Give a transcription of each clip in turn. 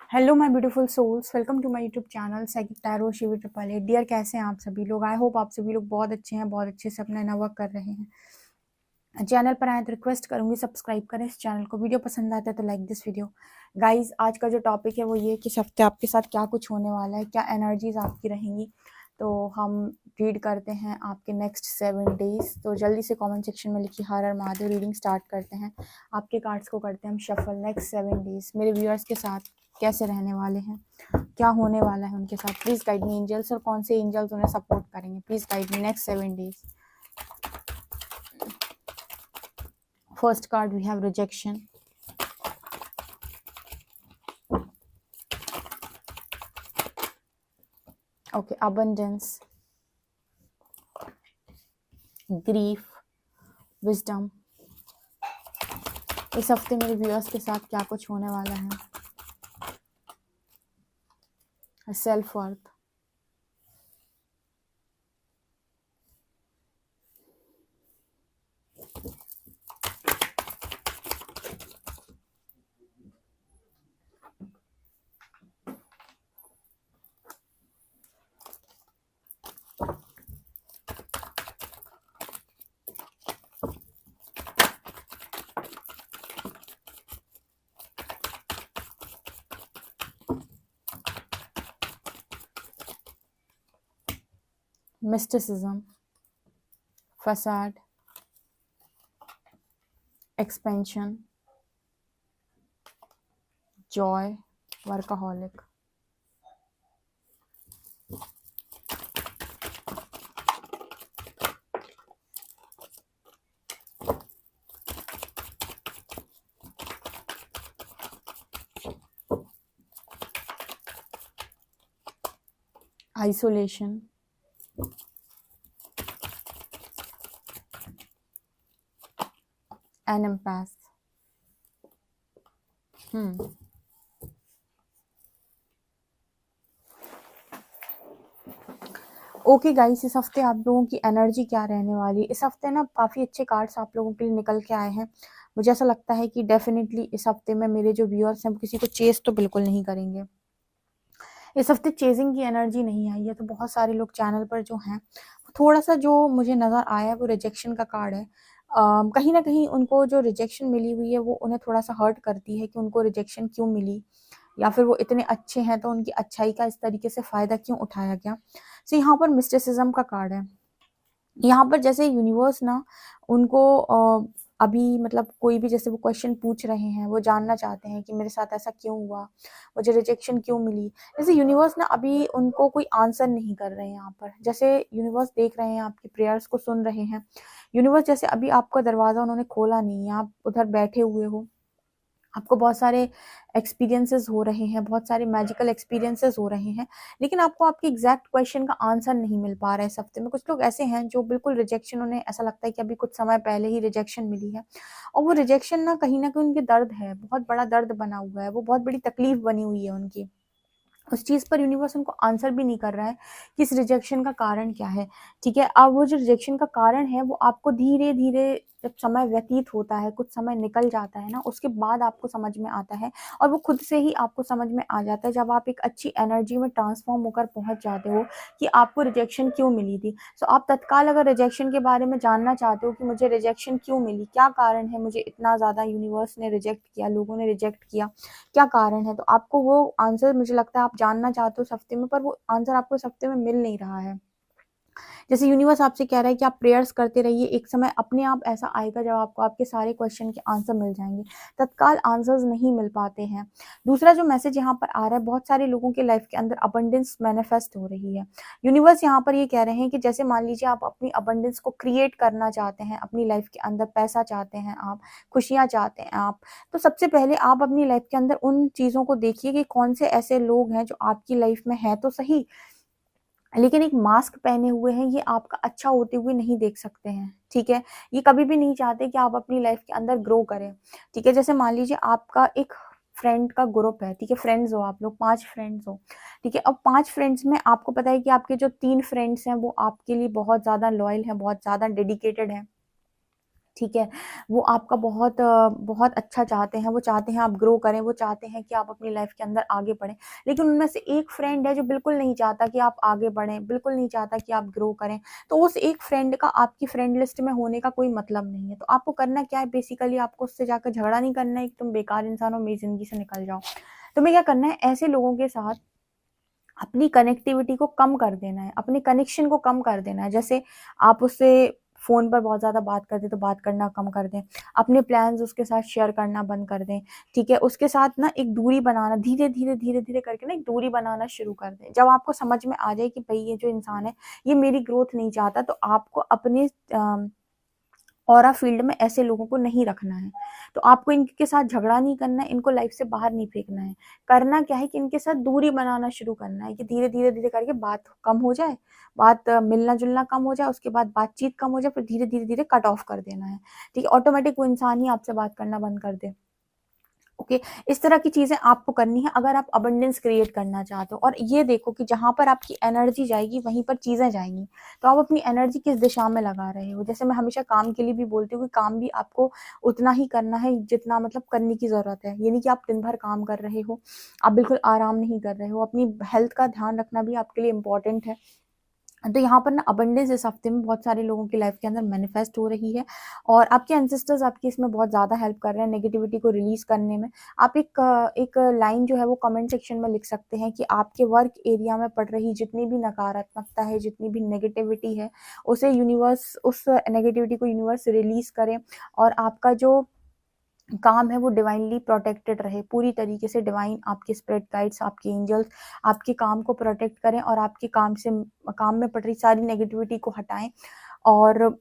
Hello my beautiful souls, welcome to my YouTube channel psychic tarot Shivi triple eight. Dear, कैसे हैं आप सभी लोग? आई होप आप सभी लोग बहुत अच्छे हैं, बहुत अच्छे से अपना वर्क कर रहे हैं। चैनल पर आए तो रिक्वेस्ट करूंगी सब्सक्राइब करें इस चैनल को। वीडियो पसंद आता है तो लाइक दिस वीडियो। गाइज, आज का जो टॉपिक है वो ये कि इस हफ्ते आपके साथ क्या कुछ होने वाला है, क्या एनर्जीज आपकी रहेंगी। तो हम रीड करते हैं आपके नेक्स्ट 7 डेज। तो जल्दी से कमेंट सेक्शन में लिखिए हर हर महादेव। रीडिंग स्टार्ट करते हैं। आपके कार्ड्स को करते हैं हम शफल। नेक्स्ट 7 डेज मेरे व्यूअर्स के साथ कैसे रहने वाले हैं, क्या होने वाला है उनके साथ। प्लीज गाइड मी एंजल्स, और कौन से एंजल्स उन्हें सपोर्ट करेंगे। Please guide me next 7 days. First card we have rejection. Okay, abundance, grief, wisdom. इस हफ्ते मेरे व्यूअर्स के साथ क्या कुछ होने वाला है। Self worth, mysticism, facade, expansion, joy, workaholic। isolation, an empath। Okay guys, इस हफ्ते आप लोगों की एनर्जी क्या रहने वाली है। इस हफ्ते ना काफ़ी अच्छे कार्ड्स आप लोगों के लिए निकल के आए हैं। मुझे ऐसा लगता है कि डेफिनेटली इस हफ्ते में मेरे जो व्यूअर्स हैं वो किसी को चेस तो बिल्कुल नहीं करेंगे। इस हफ्ते चेजिंग की एनर्जी नहीं आई है। तो बहुत सारे लोग चैनल पर जो हैं, थोड़ा सा जो मुझे नज़र आया है वो रिजेक्शन का कार्ड है। कहीं ना कहीं उनको जो रिजेक्शन मिली हुई है वो उन्हें थोड़ा सा हर्ट करती है कि उनको रिजेक्शन क्यों मिली, या फिर वो इतने अच्छे हैं तो उनकी अच्छाई का इस तरीके से फ़ायदा क्यों उठाया गया। तो यहाँ पर मिस्टिसिज्म का कार्ड है। यहाँ पर जैसे यूनिवर्स ना उनको अभी मतलब कोई भी जैसे वो क्वेश्चन पूछ रहे हैं, वो जानना चाहते हैं कि मेरे साथ ऐसा क्यों हुआ, मुझे रिजेक्शन क्यों मिली। जैसे यूनिवर्स ना अभी उनको कोई आंसर नहीं कर रहे हैं यहाँ पर। जैसे यूनिवर्स देख रहे हैं, आपकी प्रेयर्स को सुन रहे हैं। यूनिवर्स जैसे अभी आपका दरवाज़ा उन्होंने खोला नहीं है, आप उधर बैठे हुए हो, आपको बहुत सारे एक्सपीरियंसेस हो रहे हैं, बहुत सारे मैजिकल एक्सपीरियंसेस हो रहे हैं, लेकिन आपको आपके एग्जैक्ट क्वेश्चन का आंसर नहीं मिल पा रहा है इस हफ्ते में। कुछ लोग ऐसे हैं जो बिल्कुल रिजेक्शन, उन्हें ऐसा लगता है कि अभी कुछ समय पहले ही रिजेक्शन मिली है, और वो रिजेक्शन ना कहीं उनके दर्द है, बहुत बड़ा दर्द बना हुआ है, वो बहुत बड़ी तकलीफ बनी हुई है उनकी। उस चीज़ पर यूनिवर्स उनको आंसर भी नहीं कर रहा है कि इस रिजेक्शन का कारण क्या है। ठीक है, अब वो जो रिजेक्शन का कारण है वो आपको धीरे धीरे जब समय व्यतीत होता है, कुछ समय निकल जाता है ना, उसके बाद आपको समझ में आता है। और वो खुद से ही आपको समझ में आ जाता है जब आप एक अच्छी एनर्जी में ट्रांसफॉर्म होकर पहुंच जाते हो कि आपको रिजेक्शन क्यों मिली थी। सो आप तत्काल अगर रिजेक्शन के बारे में जानना चाहते हो कि मुझे रिजेक्शन क्यों मिली, क्या कारण है, मुझे इतना ज़्यादा यूनिवर्स ने रिजेक्ट किया, लोगों ने रिजेक्ट किया, क्या कारण है, तो आपको वो आंसर मुझे लगता है आप जानना चाहते हो इस हफ्ते में, पर वो आंसर आपको इस हफ्ते में मिल नहीं रहा है। जैसे यूनिवर्स आपसे कह रहा है कि आप प्रेयर्स करते रहिए, एक समय अपने आप ऐसा आएगा जब आपको आपके सारे क्वेश्चन के आंसर मिल जाएंगे। तत्काल आंसर्स नहीं मिल पाते हैं। दूसरा जो मैसेज यहाँ पर आ रहा है, बहुत सारे लोगों के लाइफ के अंदर अबंडेंस मैनिफेस्ट हो रही है। यूनिवर्स यहाँ पर ये कह रहे हैं कि जैसे मान लीजिए आप अपनी अबंडेंस को क्रिएट करना चाहते हैं, अपनी लाइफ के अंदर पैसा चाहते हैं आप, खुशियाँ चाहते हैं आप, तो सबसे पहले आप अपनी लाइफ के अंदर उन चीज़ों को देखिए कि कौन से ऐसे लोग हैं जो आपकी लाइफ में है तो सही, लेकिन एक मास्क पहने हुए हैं, ये आपका अच्छा होते हुए नहीं देख सकते हैं। ठीक है, ये कभी भी नहीं चाहते कि आप अपनी लाइफ के अंदर ग्रो करें। ठीक है, जैसे मान लीजिए आपका एक फ्रेंड का ग्रुप है, ठीक है, फ्रेंड्स हो आप लोग, 5 फ्रेंड्स हो। ठीक है, अब 5 फ्रेंड्स में आपको पता है कि आपके जो 3 फ्रेंड्स हैं वो आपके लिए बहुत ज़्यादा लॉयल हैं, बहुत ज़्यादा डेडिकेटेड हैं। ठीक है, वो आपका बहुत अच्छा चाहते हैं, वो चाहते हैं आप ग्रो करें, वो चाहते हैं कि आप अपनी लाइफ के अंदर आगे बढ़ें। लेकिन उनमें से एक फ्रेंड है जो बिल्कुल नहीं चाहता कि आप आगे बढ़ें, बिल्कुल नहीं चाहता कि आप ग्रो करें। तो उस एक फ्रेंड का आपकी फ्रेंड लिस्ट में होने का कोई मतलब नहीं है। तो आपको करना क्या है, बेसिकली आपको उससे जाकर झगड़ा नहीं करना है कि तुम बेकार इंसान हो, मेरी ज़िंदगी से निकल जाओ। तुम्हें क्या करना है, ऐसे लोगों के साथ अपनी कनेक्टिविटी को कम कर देना है, अपने कनेक्शन को कम कर देना है। जैसे आप उससे फ़ोन पर बहुत ज़्यादा बात करते तो बात करना कम कर दें, अपने प्लान्स उसके साथ शेयर करना बंद कर दें, ठीक है? उसके साथ ना एक दूरी बनाना, धीरे-धीरे, धीरे-धीरे करके ना एक दूरी बनाना शुरू कर दें। जब आपको समझ में आ जाए कि भई ये जो इंसान है, ये मेरी ग्रोथ नहीं चाहता, तो आपको अपने ऑरा फील्ड में ऐसे लोगों को नहीं रखना है। तो आपको इनके साथ झगड़ा नहीं करना है, इनको लाइफ से बाहर नहीं फेंकना है। करना क्या है कि इनके साथ दूरी बनाना शुरू करना है कि धीरे-धीरे, धीरे करके बात कम हो जाए, बात मिलना-जुलना कम हो जाए, उसके बाद बातचीत कम हो जाए, फिर धीरे-धीरे, धीरे कट ऑफ कर देना है। ठीक है? ऑटोमैटिक वो इंसान ही आपसे बात करना बंद कर दे। ओके, इस तरह की चीज़ें आपको करनी है अगर आप अबंडेंस क्रिएट करना चाहते हो। और ये देखो कि जहाँ पर आपकी एनर्जी जाएगी वहीं पर चीज़ें जाएँगी। तो आप अपनी एनर्जी किस दिशा में लगा रहे हो? जैसे मैं हमेशा काम के लिए भी बोलती हूँ कि काम भी आपको उतना ही करना है जितना मतलब करने की ज़रूरत है। ये नहीं कि आप दिन भर काम कर रहे हो, आप बिल्कुल आराम नहीं कर रहे हो। अपनी हेल्थ का ध्यान रखना भी आपके लिए इम्पोर्टेंट है। तो यहाँ पर ना अबंडेंस इस हफ्ते में बहुत सारे लोगों की लाइफ के अंदर मैनिफेस्ट हो रही है और आपके एंसेस्टर्स आपकी इसमें बहुत ज़्यादा हेल्प कर रहे हैं नेगेटिविटी को रिलीज़ करने में। आप एक लाइन जो है वो कमेंट सेक्शन में लिख सकते हैं कि आपके वर्क एरिया में पड़ रही जितनी भी नकारात्मकता है, जितनी भी नेगेटिविटी है, उसे यूनिवर्स उस नेगेटिविटी को यूनिवर्स रिलीज़ करे और आपका जो काम है वो डिवाइनली प्रोटेक्टेड रहे पूरी तरीके से। डिवाइन आपके स्पिरिट गाइड्स, आपके एंजल्स आपके काम को प्रोटेक्ट करें और आपके काम में पड़ रही सारी नेगेटिविटी को हटाएं और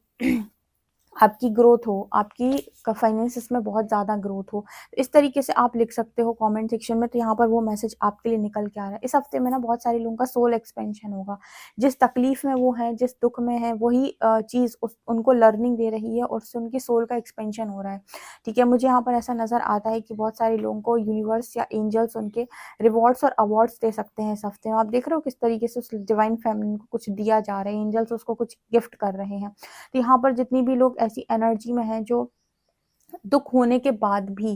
आपकी ग्रोथ हो, आपकी फाइनेंसिस में बहुत ज़्यादा ग्रोथ हो। तो इस तरीके से आप लिख सकते हो कमेंट सेक्शन में, तो यहाँ पर वो मैसेज आपके लिए निकल के आ रहा है। इस हफ्ते में ना बहुत सारे लोगों का सोल एक्सपेंशन होगा। जिस तकलीफ में वो हैं, जिस दुख में है, वही चीज़ उनको लर्निंग दे रही है और उससे उनकी सोल का एक्सपेंशन हो रहा है। ठीक है, मुझे यहाँ पर ऐसा नज़र आता है कि बहुत सारे लोगों को यूनिवर्स या एंजल्स उनके रिवॉर्ड्स और अवार्ड्स दे सकते हैं इस हफ्ते में। आप देख रहे हो किस तरीके से उस डिवाइन फैमिली को कुछ दिया जा रहा है, एंजल्स उसको कुछ गिफ्ट कर रहे हैं। तो यहाँ पर जितनी भी लोग ऐसी एनर्जी में हैं जो दुख होने के बाद भी,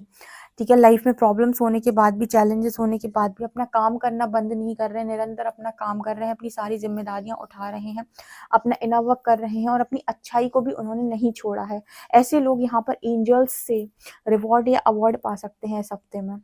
ठीक है, लाइफ में प्रॉब्लम्स होने के बाद भी, चैलेंजेस होने के बाद भी अपना काम करना बंद नहीं कर रहे हैं, निरंतर अपना काम कर रहे हैं, अपनी सारी जिम्मेदारियां उठा रहे हैं, अपना इनर वर्क कर रहे हैं और अपनी अच्छाई को भी उन्होंने नहीं छोड़ा है। ऐसे लोग यहाँ पर एंजल्स से रिवॉर्ड या अवार्ड पा सकते हैं इस हफ्ते में।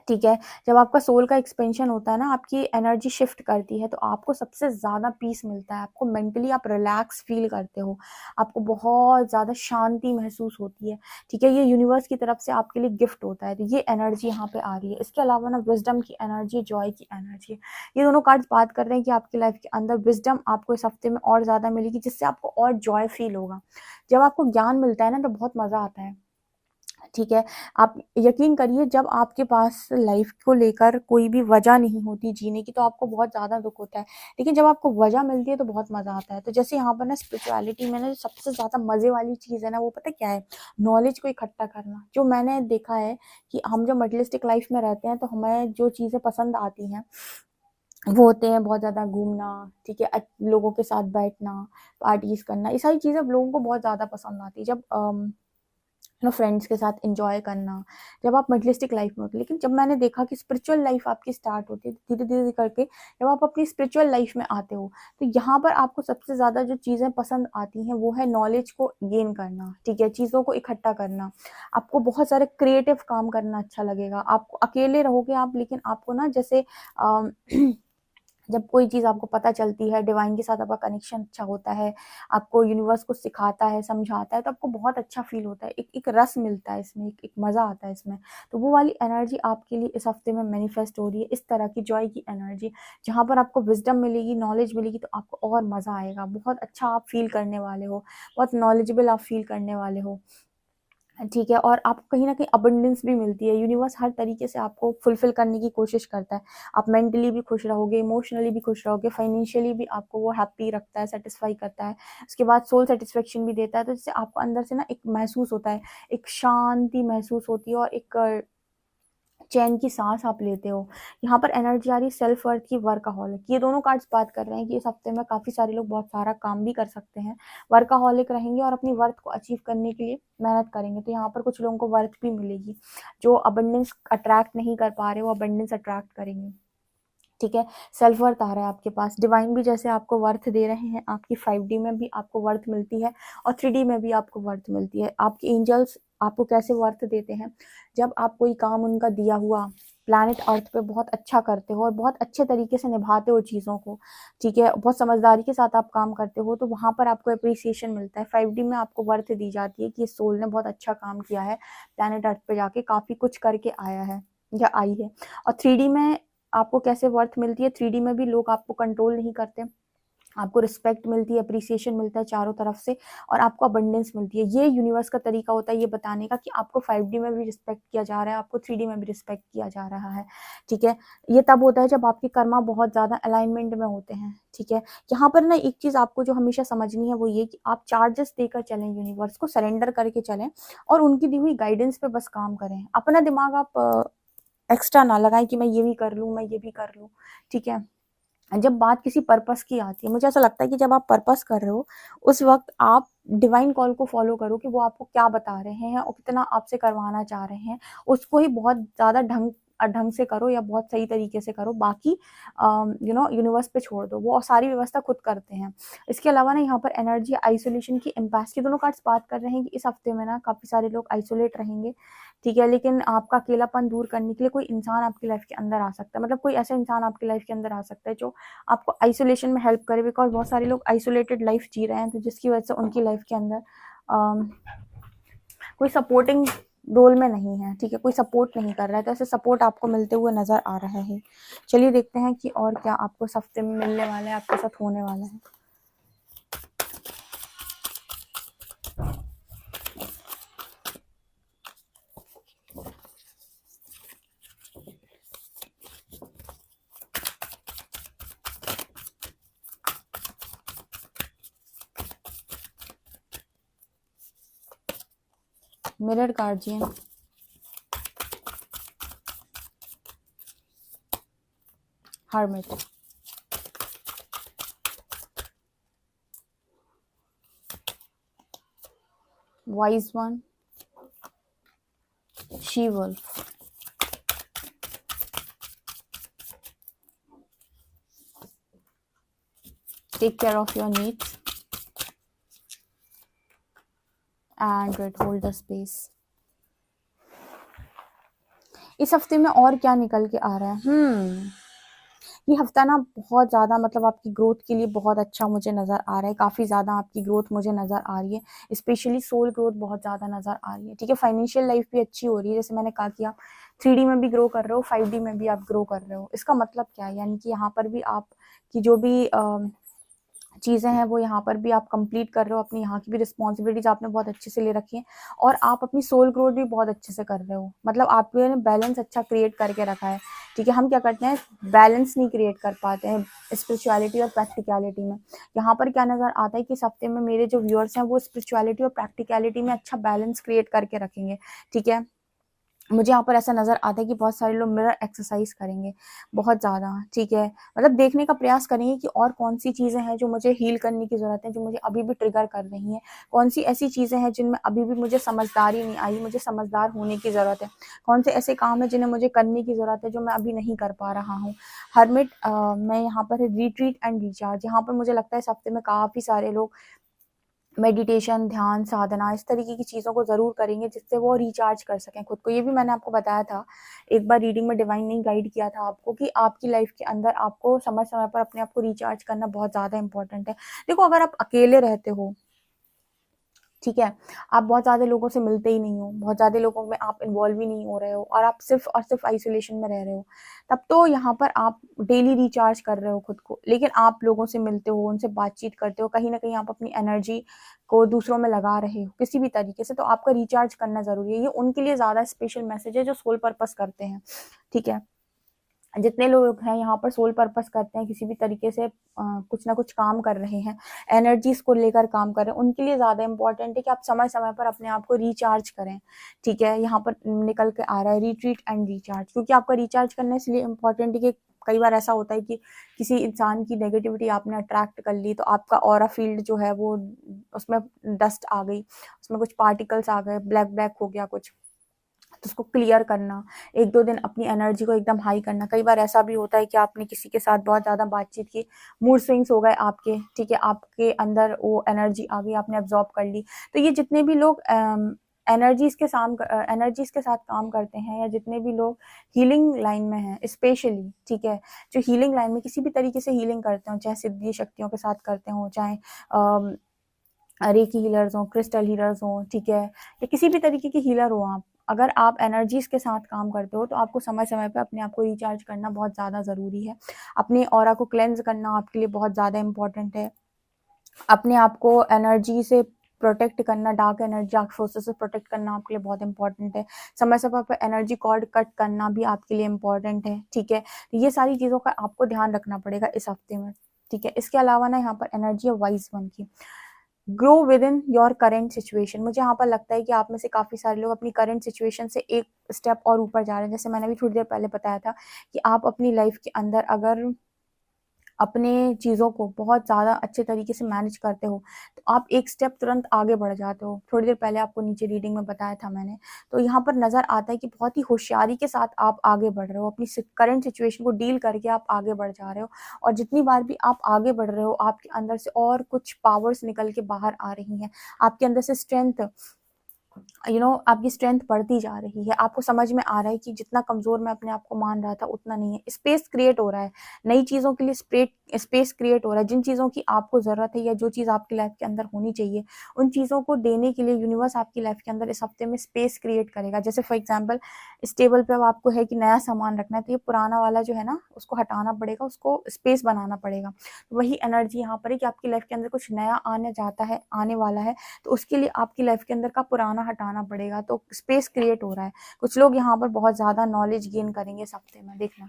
ठीक है, जब आपका सोल का एक्सपेंशन होता है ना, आपकी एनर्जी शिफ्ट करती है, तो आपको सबसे ज़्यादा पीस मिलता है, आपको मेंटली आप रिलैक्स फील करते हो, आपको बहुत ज़्यादा शांति महसूस होती है। ठीक है, ये यूनिवर्स की तरफ से आपके लिए गिफ्ट होता है, तो ये एनर्जी यहाँ पे आ रही है। इसके अलावा ना विजडम की एनर्जी, जॉय की एनर्जी, ये दोनों कार्ड्स बात कर रहे हैं कि आपकी लाइफ के अंदर विजडम आपको इस हफ्ते में और ज़्यादा मिलेगी, जिससे आपको और जॉय फील होगा। जब आपको ज्ञान मिलता है ना, तो बहुत मज़ा आता है। ठीक है, आप यकीन करिए, जब आपके पास लाइफ को लेकर कोई भी वजह नहीं होती जीने की, तो आपको बहुत ज़्यादा दुख होता है। लेकिन जब आपको वजह मिलती है तो बहुत मज़ा आता है। तो जैसे यहाँ पर ना स्पिरिचुअलिटी में ना जो सबसे ज़्यादा मज़े वाली चीज़ है ना, वो पता है क्या है? नॉलेज को इकट्ठा करना। जो मैंने देखा है कि हम जब मटेरियलिस्टिक लाइफ में रहते हैं, तो हमें जो चीज़ें पसंद आती हैं, वो होते हैं बहुत ज़्यादा घूमना, ठीक है, लोगों के साथ बैठना, पार्टीज़ करना, ये सारी चीज़ें अब लोगों को बहुत ज़्यादा पसंद आती है। जब फ्रेंड्स के साथ एंजॉय करना, जब आप मटेरियलिस्टिक लाइफ में होते हैं। लेकिन जब मैंने देखा कि स्पिरिचुअल लाइफ आपकी स्टार्ट होती है, धीरे धीरे करके जब आप अपनी स्पिरिचुअल लाइफ में आते हो, तो यहाँ पर आपको सबसे ज़्यादा जो चीज़ें पसंद आती हैं वो है नॉलेज को गेन करना, ठीक है, चीज़ों को इकट्ठा करना। आपको बहुत सारे क्रिएटिव काम करना अच्छा लगेगा। आपको अकेले रहोगे आप, लेकिन आपको ना जैसे जब कोई चीज़ आपको पता चलती है, डिवाइन के साथ आपका कनेक्शन अच्छा होता है, आपको यूनिवर्स कुछ सिखाता है, समझाता है, तो आपको बहुत अच्छा फ़ील होता है। एक रस मिलता है इसमें, एक मज़ा आता है इसमें। तो वो वाली एनर्जी आपके लिए इस हफ्ते में मैनिफेस्ट हो रही है, इस तरह की जॉय की एनर्जी, जहाँ पर आपको विज़डम मिलेगी, नॉलेज मिलेगी, तो आपको और मज़ा आएगा। बहुत अच्छा आप फ़ील करने वाले हो, बहुत नॉलेजेबल आप फ़ील करने वाले हो। ठीक है, और आपको कहीं न कहीं अबंडेंस भी मिलती है। यूनिवर्स हर तरीके से आपको फुलफ़िल करने की कोशिश करता है। आप मेंटली भी खुश रहोगे, इमोशनली भी खुश रहोगे, फाइनेंशियली भी आपको वो हैप्पी रखता है, सैटिस्फाई करता है। उसके बाद सोल सैटिस्फैक्शन भी देता है, तो जिससे आपको अंदर से ना एक महसूस होता है, एक शांति महसूस होती है और एक चैन की सांस आप लेते हो। यहाँ पर एनर्जी आ रही है सेल्फ वर्थ की, वर्कaholic। ये दोनों कार्ड्स बात कर रहे हैं कि इस हफ्ते में काफ़ी सारे लोग बहुत सारा काम भी कर सकते हैं, वर्कaholic रहेंगे और अपनी वर्थ को अचीव करने के लिए मेहनत करेंगे। तो यहाँ पर कुछ लोगों को वर्थ भी मिलेगी, जो अबंडेंस अट्रैक्ट नहीं कर पा रहे वो अबंडेंस अट्रैक्ट करेंगे। ठीक है, सेल्फ वर्थ आ रहा है आपके पास। डिवाइन भी जैसे आपको वर्थ दे रहे हैं, आपकी 5D में भी आपको वर्थ मिलती है और 3D में भी आपको वर्थ मिलती है। आपके एंजल्स आपको कैसे वर्थ देते हैं, जब आप कोई काम उनका दिया हुआ प्लैनेट अर्थ पे बहुत अच्छा करते हो और बहुत अच्छे तरीके से निभाते हो चीज़ों को, ठीक है, बहुत समझदारी के साथ आप काम करते हो, तो वहाँ पर आपको अप्रिसिएशन मिलता है। 5D में आपको वर्थ दी जाती है कि इस सोल ने बहुत अच्छा काम किया है, प्लैनेट अर्थ पे जाके काफ़ी कुछ करके आया है या आई है। और 3D में आपको कैसे वर्थ मिलती है, 3D में भी लोग आपको कंट्रोल नहीं करते, आपको रिस्पेक्ट मिलती है, अप्रिसिएशन मिलता है चारों तरफ से और आपको अबंडेंस मिलती है। ये यूनिवर्स का तरीका होता है ये बताने का कि आपको 5D में भी रिस्पेक्ट किया जा रहा है, आपको 3D में भी रिस्पेक्ट किया जा रहा है। ठीक है, ये तब होता है जब आपके कर्मा बहुत ज़्यादा अलाइनमेंट में होते हैं। ठीक है, यहाँ पर ना एक चीज़ आपको जो हमेशा समझनी है वो ये कि आप चार्जेस देकर चलें, यूनिवर्स को सरेंडर करके चलें और उनकी दी हुई गाइडेंस पे बस काम करें। अपना दिमाग आप एक्स्ट्रा ना लगाएं कि मैं ये भी कर लूँ, मैं ये भी कर लूँ। ठीक है, जब बात किसी पर्पस की आती है, मुझे ऐसा लगता है कि जब आप पर्पस कर रहे हो उस वक्त आप डिवाइन कॉल को फॉलो करो कि वो आपको क्या बता रहे हैं और कितना आपसे करवाना चाह रहे हैं, उसको ही बहुत ज़्यादा ढंग से करो या बहुत सही तरीके से करो। बाकी यूनिवर्स पे छोड़ दो, वो सारी व्यवस्था खुद करते हैं। इसके अलावा ना यहाँ पर एनर्जी आइसोलेशन की इम्पैक्ट की दोनों कार्ड्स बात कर रहे हैं कि इस हफ्ते में ना काफ़ी सारे लोग आइसोलेट रहेंगे। ठीक है, लेकिन आपका अकेलापन दूर करने के लिए कोई इंसान आपकी लाइफ के अंदर आ सकता है, मतलब कोई ऐसा इंसान आपकी लाइफ के अंदर आ सकता है जो आपको आइसोलेशन में हेल्प करे, बिकॉज बहुत सारे लोग आइसोलेटेड लाइफ जी रहे हैं, तो जिसकी वजह से उनकी लाइफ के अंदर कोई सपोर्टिंग रोल में नहीं है। ठीक है, कोई सपोर्ट नहीं कर रहा है, तो ऐसे सपोर्ट आपको मिलते हुए नजर आ रहा है। चलिए देखते हैं कि और क्या आपको इस हफ्ते में मिलने वाला है, आपके साथ होने वाला है। Mirror guardian, hermit, wise one, she wolf, take care of your needs and hold the space. इस हफ्ते में और क्या निकल के आ रहा है, ये हफ्ता ना बहुत ज़्यादा मतलब आपकी ग्रोथ के लिए बहुत अच्छा मुझे नज़र आ रहा है। काफ़ी ज़्यादा आपकी ग्रोथ मुझे नज़र आ रही है, स्पेशली सोल ग्रोथ बहुत ज़्यादा नज़र आ रही है। ठीक है, फाइनेंशियल लाइफ भी अच्छी हो रही है, जैसे मैंने कहा कि आप 3D में भी ग्रो कर रहे हो, 5D में भी आप ग्रो कर रहे हो। इसका मतलब क्या है, यानी कि यहाँ पर भी आपकी जो भी चीज़ें हैं वो यहाँ पर भी आप कंप्लीट कर रहे हो, अपनी यहाँ की भी रिस्पॉन्सिबिलिटीज आपने बहुत अच्छे से ले रखी हैं और आप अपनी सोल ग्रोथ भी बहुत अच्छे से कर रहे हो। मतलब आपने बैलेंस अच्छा क्रिएट करके रखा है। ठीक है, हम क्या करते हैं, बैलेंस नहीं क्रिएट कर पाते हैं स्पिरिचुअलिटी और प्रैक्टिकलिटी में। यहाँ पर क्या नज़र आता है कि इस हफ्ते में मेरे जो व्यूअर्स हैं वो स्पिरिचुअलिटी और प्रैक्टिकलिटी में अच्छा बैलेंस क्रिएट करके रखेंगे। ठीक है, मुझे यहाँ पर ऐसा नज़र आता है कि बहुत सारे लोग मिरर एक्सरसाइज करेंगे बहुत ज़्यादा। ठीक है, मतलब देखने का प्रयास करेंगे कि और कौन सी चीज़ें हैं जो मुझे हील करने की ज़रूरत है, जो मुझे अभी भी ट्रिगर कर रही हैं, कौन सी ऐसी चीज़ें हैं जिनमें अभी भी मुझे समझदारी नहीं आई, मुझे समझदार होने की ज़रूरत है, कौन से ऐसे काम है जिन्हें मुझे करने की ज़रूरत है जो मैं अभी नहीं कर पा रहा हूँ। हर्मिट मैं यहाँ पर रिट्रीट एंड रिचार्ज, यहाँ पर मुझे लगता है इस हफ्ते में काफ़ी सारे लोग मेडिटेशन, ध्यान, साधना इस तरीके की चीज़ों को ज़रूर करेंगे जिससे वो रिचार्ज कर सकें खुद को। ये भी मैंने आपको बताया था एक बार रीडिंग में, डिवाइन ने गाइड किया था आपको कि आपकी लाइफ के अंदर आपको समय समय पर अपने आप को रिचार्ज करना बहुत ज़्यादा इंपॉर्टेंट है। देखो, अगर आप अकेले रहते हो, ठीक है, आप बहुत ज़्यादा लोगों से मिलते ही नहीं हो, बहुत ज़्यादा लोगों में आप इन्वॉल्व ही नहीं हो रहे हो और आप सिर्फ और सिर्फ आइसोलेशन में रह रहे हो, तब तो यहाँ पर आप डेली रिचार्ज कर रहे हो खुद को। लेकिन आप लोगों से मिलते हो, उनसे बातचीत करते हो, कहीं ना कहीं आप अपनी एनर्जी को दूसरों में लगा रहे हो किसी भी तरीके से, तो आपका रिचार्ज करना ज़रूरी है। ये उनके लिए ज़्यादा स्पेशल मैसेज है जो सोल पर्पस करते हैं। ठीक है, जितने लोग हैं यहाँ पर सोल पर्पस करते हैं, किसी भी तरीके से कुछ ना कुछ काम कर रहे हैं, एनर्जीज को लेकर काम कर रहे हैं, उनके लिए ज़्यादा इंपॉर्टेंट है कि आप समय समय पर अपने आप को रिचार्ज करें। ठीक है, यहाँ पर निकल के आ रहा है रिट्रीट एंड रिचार्ज, क्योंकि आपका रिचार्ज करना इसलिए इम्पॉर्टेंट है कि कई बार ऐसा होता है कि किसी इंसान की नेगेटिविटी आपने अट्रैक्ट कर ली, तो आपका ऑरा फील्ड जो है वो, उसमें डस्ट आ गई, उसमें कुछ पार्टिकल्स आ गए, ब्लैक ब्लैक हो गया कुछ, तो उसको क्लियर करना, 1-2 दिन अपनी एनर्जी को एकदम हाई करना। कई बार ऐसा भी होता है कि आपने किसी के साथ बहुत ज़्यादा बातचीत की, मूड स्विंग्स हो गए आपके, ठीक है, आपके अंदर वो एनर्जी आ गई, आपने एब्जॉर्ब कर ली। तो ये जितने भी लोग एनर्जीज़ के साथ काम करते हैं, या जितने भी लोग हीलिंग लाइन में हैं स्पेशली, ठीक है, जो हीलिंग लाइन में किसी भी तरीके से हीलिंग करते हो, चाहे सिद्धि शक्तियों के साथ करते हो, चाहे रेकी हीलर्स हों, क्रिस्टल हीलर्स हों, ठीक है, या किसी भी तरीके के हीलर हो आप, अगर आप एनर्जीज़ के साथ काम करते हो तो आपको समय-समय पे अपने आप को रिचार्ज करना बहुत ज़्यादा ज़रूरी है। अपने ऑरा को क्लेंज़ करना आपके लिए बहुत ज़्यादा इम्पोर्टेंट है। अपने आप को एनर्जी से प्रोटेक्ट करना, डार्क एनर्जी, डार्क फोर्सेस से प्रोटेक्ट करना आपके लिए बहुत इंपॉर्टेंट है। समय-समय पर एनर्जी कॉर्ड कट करना भी आपके लिए इम्पॉर्टेंट है, ठीक है। तो ये सारी चीज़ों का आपको ध्यान रखना पड़ेगा इस हफ्ते में, ठीक है। इसके अलावा ना यहाँ पर एनर्जी है वाइज़ वन की। Grow with in your current situation. मुझे यहाँ पर लगता है कि आप में से काफ़ी सारे लोग अपनी करेंट सिचुएशन से एक स्टेप और ऊपर जा रहे हैं। जैसे मैंने अभी थोड़ी देर पहले बताया था कि आप अपनी लाइफ के अंदर अगर अपने चीज़ों को बहुत ज़्यादा अच्छे तरीके से मैनेज करते हो, तो आप एक स्टेप तुरंत आगे बढ़ जाते हो। थोड़ी देर पहले आपको नीचे रीडिंग में बताया था मैंने। तो यहाँ पर नज़र आता है कि बहुत ही होशियारी के साथ आप आगे बढ़ रहे हो, अपनी करंट सिचुएशन को डील करके आप आगे बढ़ जा रहे हो, और जितनी बार भी आप आगे बढ़ रहे हो, आपके अंदर से और कुछ पावर्स निकल के बाहर आ रही हैं। आपके अंदर से स्ट्रेंथ, आपकी स्ट्रेंथ बढ़ती जा रही है। आपको समझ में आ रहा है कि जितना कमज़ोर मैं अपने आप को मान रहा था उतना नहीं है। स्पेस क्रिएट हो रहा है, नई चीज़ों के लिए स्पेस क्रिएट हो रहा है। जिन चीज़ों की आपको ज़रूरत है, या जो चीज़ आपकी लाइफ के अंदर होनी चाहिए, उन चीज़ों को देने के लिए यूनिवर्स आपकी लाइफ के अंदर इस हफ्ते में स्पेस क्रिएट करेगा। जैसे फॉर एग्जाम्पल, इस टेबल पे अब आपको है कि नया सामान रखना है, तो ये पुराना वाला जो है ना, उसको हटाना पड़ेगा, उसको स्पेस बनाना पड़ेगा। तो वही एनर्जी यहाँ पर है कि आपकी लाइफ के अंदर कुछ नया आने वाला है, तो उसके लिए आपकी लाइफ के अंदर का पुराना हटाना पड़ेगा। तो स्पेस क्रिएट हो रहा है। कुछ लोग यहाँ पर बहुत ज़्यादा नॉलेज गेन करेंगे इस हफ्ते में, देखना।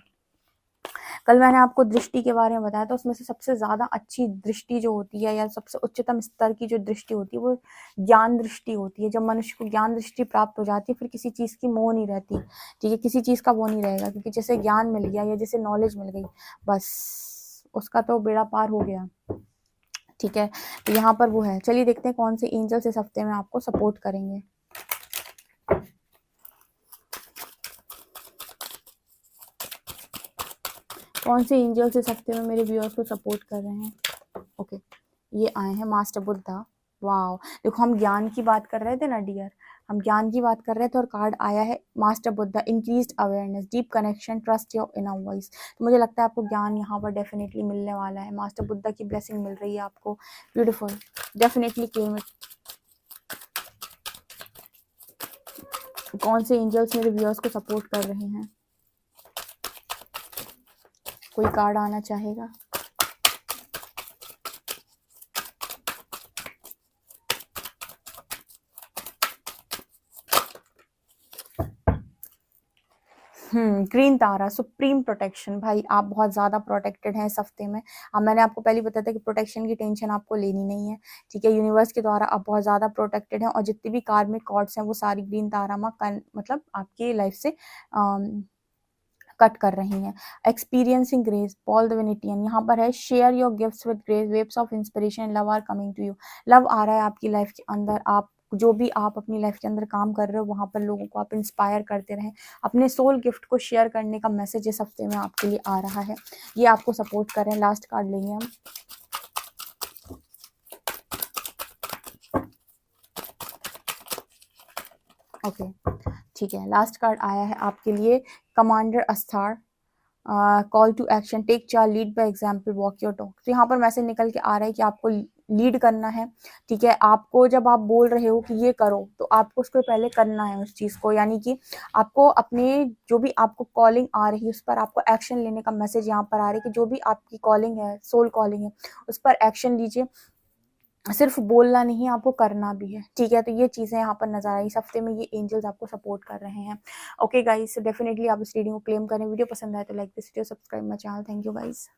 कल मैंने आपको दृष्टि के बारे में बताया था, उसमें से सबसे ज़्यादा अच्छी दृष्टि जो होती है, या सबसे उच्चतम स्तर की जो दृष्टि होती है, वो ज्ञान दृष्टि होती है। जब मनुष्य को ज्ञान दृष्टि प्राप्त हो जाती है, फिर किसी चीज़ की मोह नहीं रहती, ठीक है, किसी चीज़ का वो नहीं रहेगा, क्योंकि जैसे ज्ञान मिल गया या जैसे नॉलेज मिल गई, बस उसका तो बेड़ा पार हो गया, ठीक है। तो यहाँ पर वो है। चलिए देखते हैं कौन से एंजल्स इस हफ्ते में आपको सपोर्ट करेंगे। कौन से एंजल्स इस हफ्ते में मेरे व्यूअर्स को सपोर्ट कर रहे हैं। ओके, ये आए हैं मास्टर बुद्धा। वाओ, देखो हम ज्ञान की बात कर रहे थे ना डियर, हम ज्ञान की बात कर रहे थे, और कार्ड आया है master Buddha. Increased awareness, deep connection, trust your inner voice. तो मुझे लगता है आपको ज्ञान यहाँ पर डेफिनेटली मिलने वाला है। मास्टर बुद्धा की ब्लेसिंग मिल रही है आपको। Beautiful, definitely claim it. कौन से एंजल्स मेरे व्यूअर्स को सपोर्ट कर रहे हैं, कोई कार्ड आना चाहेगा। ग्रीन तारा, सुप्रीम प्रोटेक्शन। भाई आप बहुत ज़्यादा प्रोटेक्टेड हैं इस हफ्ते में। अब मैंने आपको पहले बताया था कि प्रोटेक्शन की टेंशन आपको लेनी नहीं है, ठीक है। यूनिवर्स के द्वारा आप बहुत ज़्यादा प्रोटेक्टेड हैं, और जितनी भी कार्मिक कॉर्ड्स हैं वो सारी ग्रीन तारा में मतलब आपकी लाइफ से कट कर रही हैं। Experiencing grace, Paul the Venetian यहाँ पर है। Share your gifts with grace, waves of inspiration, love are coming to you. Love आ रहा है आपकी लाइफ के अंदर। आप जो भी आप अपनी लाइफ के अंदर काम कर रहे हो, वहाँ पर लोगों को आप इंस्पायर करते रहें। अपने सोल गिफ्ट को शेयर करने का मैसेज इस हफ्ते में आपके लिए आ रहा है। ये आपको सपोर्ट कर रहे हैं। लास्ट कार्ड लेंगे हम। ओके, ठीक है, लास्ट कार्ड आया है आपके लिए commander Ashtar. Call to action, take charge, lead by example, walk your talk. तो यहाँ पर मैसेज निकल के आ रहा है कि आपको लीड करना है, ठीक है। आपको जब आप बोल रहे हो कि ये करो, तो आपको उसको पहले करना है उस चीज़ को, यानी कि आपको अपने जो भी आपको कॉलिंग आ रही है उस पर आपको एक्शन लेने का मैसेज यहाँ पर आ रहा है कि जो भी आपकी कॉलिंग है, सोल कॉलिंग है, उस पर एक्शन लीजिए। सिर्फ बोलना नहीं, आपको करना भी है, ठीक है। तो ये चीज़ें यहाँ पर नजर आई, इस हफ्ते में ये एंजल्स आपको सपोर्ट कर रहे हैं। ओके गाइस, डेफिनेटली आप इस रीडिंग को क्लेम करें। वीडियो पसंद आए तो like this video, subscribe my channel. Thank you guys.